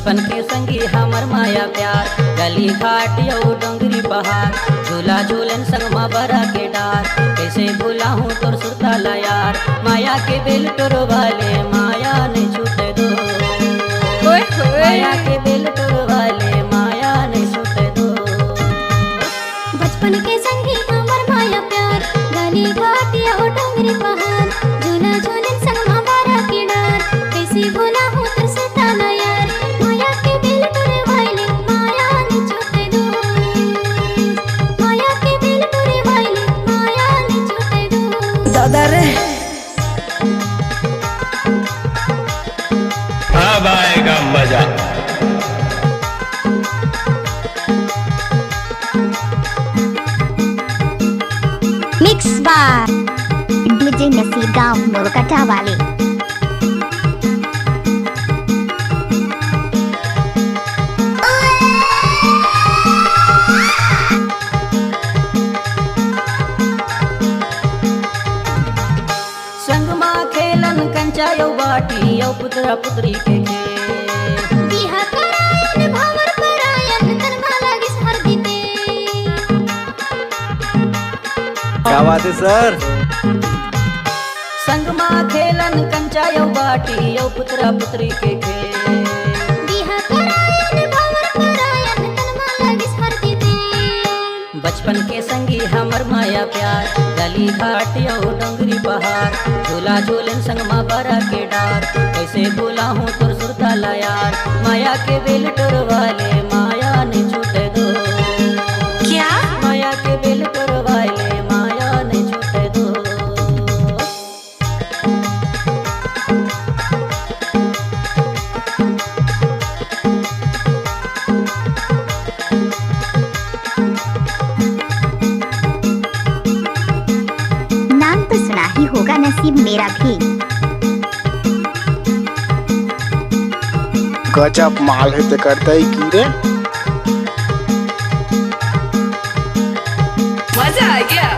बचपन के संगी हमर माया प्यार, गली घाट यौ डोंगरी पहाड़, झूला झूलन संगमा बरा के डार, कैसे भूला हूँ तोर सुरताला यार, माया के बेल तोर वाले माया नहीं छूटे दो, माया के बेल तोर वाले माया नहीं छूटे दो। बचपन के संगी हमर माया प्यार, गली घाट यौ डोंगरी पहाड़, झूला झूलन संगमा बरा के डार, कैसे भूला हूँ तोर सुरताला यार, माया के बेल तोर वाले माया नहीं छूटे दो, माया के बेल तोर वाले माया नहीं छूटे दो। दादा रे अब आएगा मजा। मिक्स बार डीजे नसीर गांव मोरकटा वाले। संगमा खेलन कंचा यौ बाटी यौ पुतरा पुतरी के खेल, बिहा करायन भंवर करायन तनमा लागिस हर दीते, क्या बात है सर? संगमा खेलन कंचा यौ बाटी यौ पुतरा पुतरी के खेल, बिहा करायन भंवर करायन तनमा लागिस हर दीते, बचपन के संगी हमर माया प्यार, गली घाट यौ डोंगरी पहाड़, झूला झूलन संगमा बरा के डार, कैसे भूला हूँ तोर सुरताला यार, माया के बेल तोर वाले माया नहीं छूटे दो, क्या माया के बेल तोर वाले माया नहीं छूटे दो। नाम तो सुना ही होगा नसीब मेरा भी। गजब माल है तो करता ही की रे। मजा आ गया।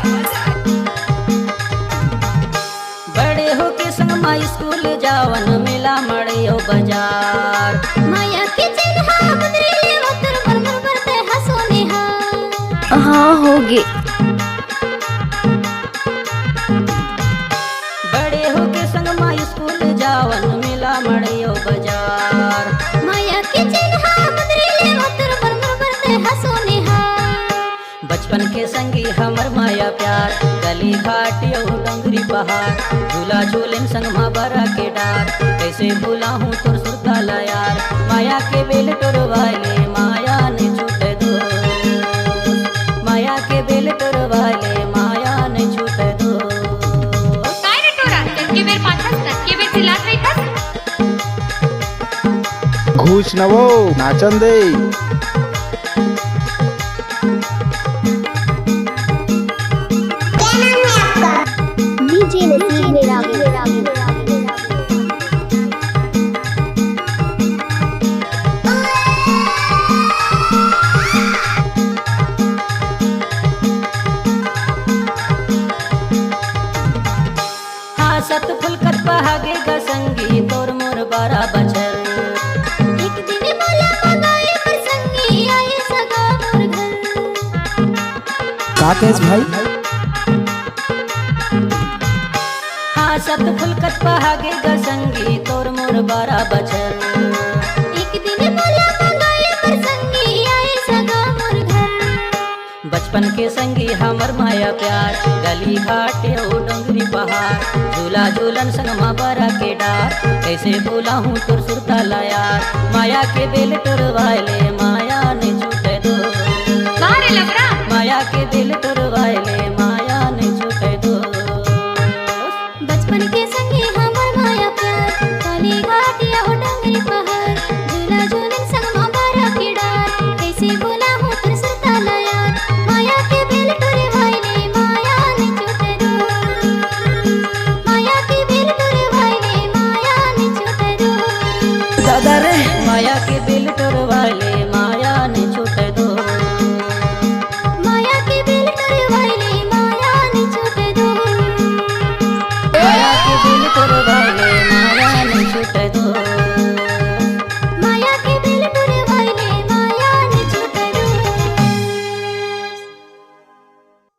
बड़े हो के संगमा स्कूल जावन मेला मड़ियो बाजार, माया के चिन्हा मुद्री लेवा तोर मरमर करते हंसोने हा, हाँ होगे। बड़े हो के संगमा स्कूल जावन मेला मड़ियो बाजार, माया के चिन्हा मुद्री लेवा तोर मरमर करते हंसोने हा, बचपन के संगी हमर माया प्यार, गली घाट यौ डोंगरी पहाड़, झूला झूलन संगमा बरा के डार, कैसे भूला हूँ तोर सुरताला यार, माया के बेल तोर वाले माया नहीं छूटे दो, माया के बेल तोर वाले माया नहीं छूटे दो। काय रे टोरा टक्के बेर पाछाच टक्के बेर चिल्लात रहितास। घूस न वो नाचन दे। डीजे नसीब मेरा भी। हाँ सत फुलकत पहागे ग संगी तोर मोर बारा बचर, एक दिन बोला मगाए पर संगी आए सगा मोर घर, का केस भाई? हाँ सत फुलकत पहागे ग संगी तोर मोर बारा बचर, एक दिन बोला मगाए पर संगी आए सगा मोर घर, बचपन के संगी हमर माया प्यार, गली घाट यौ डोंगरी पहाड़, झूला झूलन संगमा बरा के डार, कैसे भूला हूँ तोर सुरताला यार, माया के बेल तोर वाले माया नहीं छूटे दो, का रे लबरा माया के बेल तोर वाले माया नहीं छूटे दो। बचपन के संगी हमर माया प्यार, काली घाट या डोंगरी पहाड़, झूला झूलन संगमा बरा के डार, कैसे भूला हूँ तोर सुरताला यार, माया के बेल तोर वाले माया नहीं छूटे दो, माया के बेल तोर वाले माया नहीं छूटे दो। दादा रे माया के बेल तोर वाले